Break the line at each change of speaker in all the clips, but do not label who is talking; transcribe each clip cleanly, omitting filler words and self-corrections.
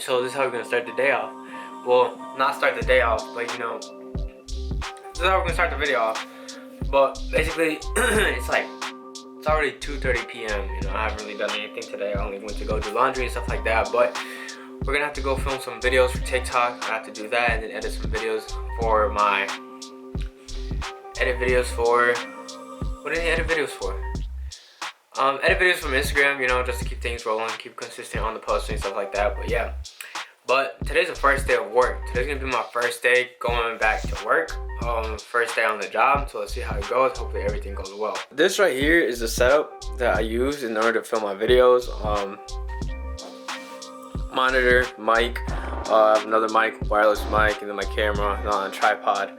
So this is how we're gonna start the day off. Well, not start the day off, but you know, this is how we're gonna start the video off. But basically, it's already 2:30 p.m. You know, I haven't really done anything today. I only went to go do laundry and stuff like that. But we're gonna have to go film some videos for TikTok. I have to do that and then edit some videos for my what did I edit videos for? Edit videos from Instagram, you know, just to keep things rolling, keep consistent on the posting and stuff like that. But yeah, but today's the first day of work. Today's gonna be my first day going back to work. First day on the job, so let's see how it goes. Hopefully everything goes well. This right here is the setup that I use in order to film my videos. Monitor, mic, another mic, wireless mic, and then my camera on a tripod.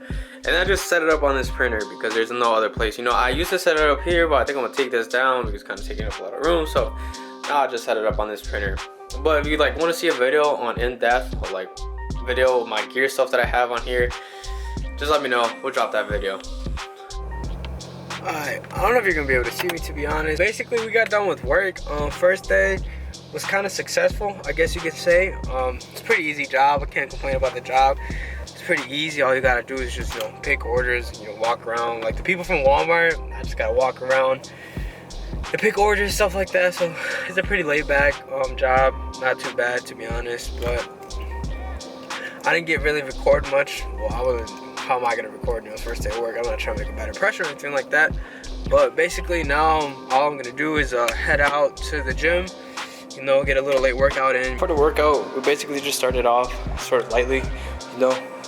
And I just set it up on this printer because there's no other place. You know, I used to set it up here, but I think I'm gonna take this down because it's kind of taking up a lot of room. So now I'll just set it up on this printer. But if you want to see a video on in-depth or video of my gear stuff that I have on here, just let me know. We'll drop that video. Alright, I don't know if you're gonna be able to see me, to be honest. Basically, we got done with work. First day was kind of successful, I guess you could say. It's a pretty easy job. I can't complain about the job. It's pretty easy. All you gotta do is just, pick orders, walk around. Like the people from Walmart, I just gotta walk around and pick orders, stuff like that. So it's a pretty laid back job. Not too bad, to be honest. But I didn't get really record much. Well, how am I gonna record, first day of work? I'm not trying to make a bad impression or anything like that. But basically now all I'm gonna do is head out to the gym, get a little late workout in. For the workout, we basically just started off sort of lightly,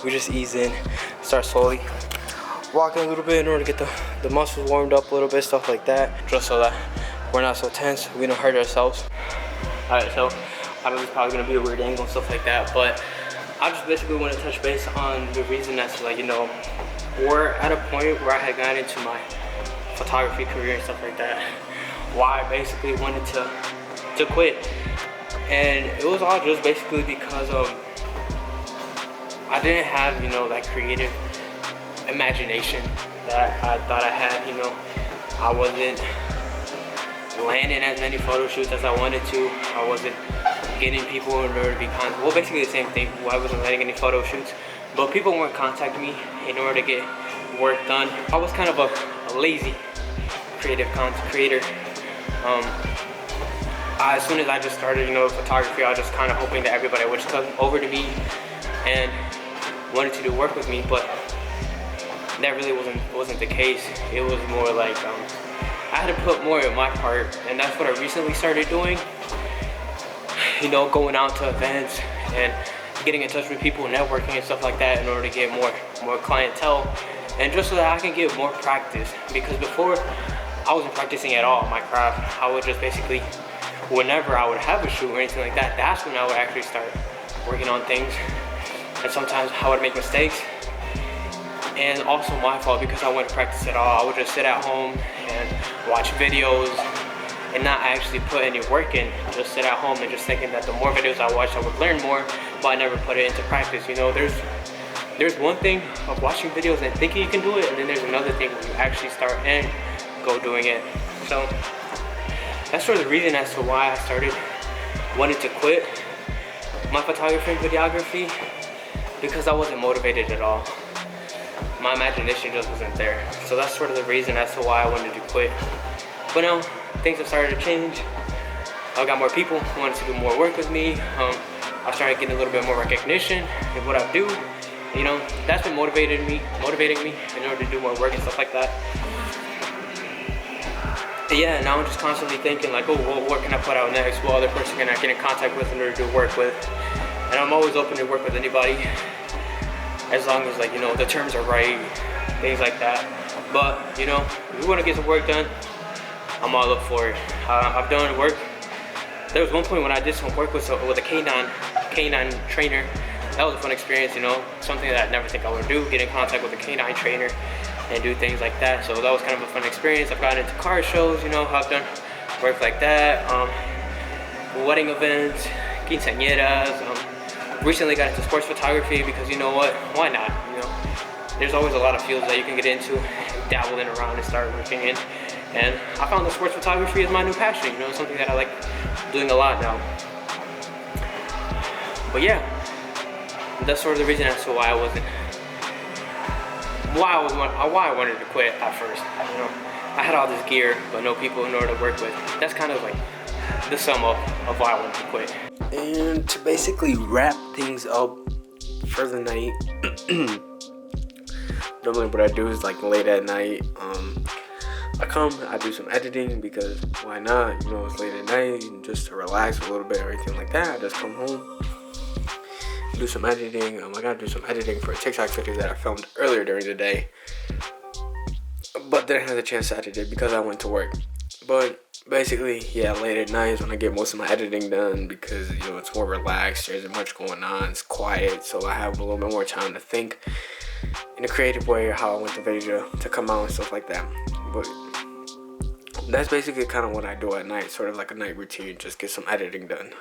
we just ease in, start slowly walking a little bit in order to get the muscles warmed up a little bit, stuff like that, just so that we're not so tense, we don't hurt ourselves. Alright, so I know this is probably gonna be a weird angle and stuff like that, but I just basically want to touch base on the reason that's we're at a point where I had gotten into my photography career and stuff like that, why I basically wanted to quit. And it was all just basically because I didn't have, that creative imagination that I thought I had. I wasn't landing as many photo shoots as I wanted to. I wasn't getting people in order to be well, basically the same thing. I wasn't landing any photo shoots, but people weren't contacting me in order to get work done. I was kind of a lazy creative content creator. As soon as I just started, photography, I was just kind of hoping that everybody would just come over to me and wanted to do work with me, but that really wasn't the case. It was more like I had to put more in my part, and that's what I recently started doing. Going out to events and getting in touch with people, networking and stuff like that in order to get more clientele, and just so that I can get more practice. Because before, I wasn't practicing at all my craft. I would just basically, whenever I would have a shoot or anything like that, that's when I would actually start working on things. And sometimes I would make mistakes, and also my fault because I wouldn't practice at all. I would just sit at home and watch videos and not actually put any work in. Just sit at home and just thinking that the more videos I watched, I would learn more, but I never put it into practice. There's one thing of watching videos and thinking you can do it, and then there's another thing when you actually start and go doing it. So that's sort of the reason as to why I started wanting to quit my photography and videography, because I wasn't motivated at all. My imagination just wasn't there. So that's sort of the reason as to why I wanted to quit. But now things have started to change. I got more people who wanted to do more work with me. I started getting a little bit more recognition in what I do. That's been motivating me in order to do more work and stuff like that. Yeah, now I'm just constantly thinking what can I put out next? What other person can I get in contact with in order to work with? And I'm always open to work with anybody, as long as the terms are right, things like that. But if we want to get some work done, I'm all up for it. I've done work. There was one point when I did some work with a canine trainer. That was a fun experience, something that I never think I would do, get in contact with a canine trainer and do things like that. So that was kind of a fun experience. I've gotten into car shows, I've done work like that, wedding events, quinceañeras. Recently got into sports photography because why not? There's always a lot of fields that you can get into, dabble in around and start working in. And I found that sports photography is my new passion, something that I like doing a lot now. But yeah, that's sort of the reason as to why I wanted to quit at first. You know, I had all this gear, but no people in order to work with. That's kind of like the sum up of why I wanted to quit. And to basically wrap things up for the night, normally what I do is like late at night, I do some editing because why not? You know, it's late at night and just to relax a little bit, everything like that. I just come home, do some editing. I gotta do some editing for a TikTok video that I filmed earlier during the day, but didn't have the chance to edit it because I went to work. But basically, yeah, late at night is when I get most of my editing done because, you know, it's more relaxed, there isn't much going on, it's quiet, so I have a little bit more time to think in a creative way how I want the video to come out and stuff like that. But that's basically kind of what I do at night, sort of like a night routine, just get some editing done.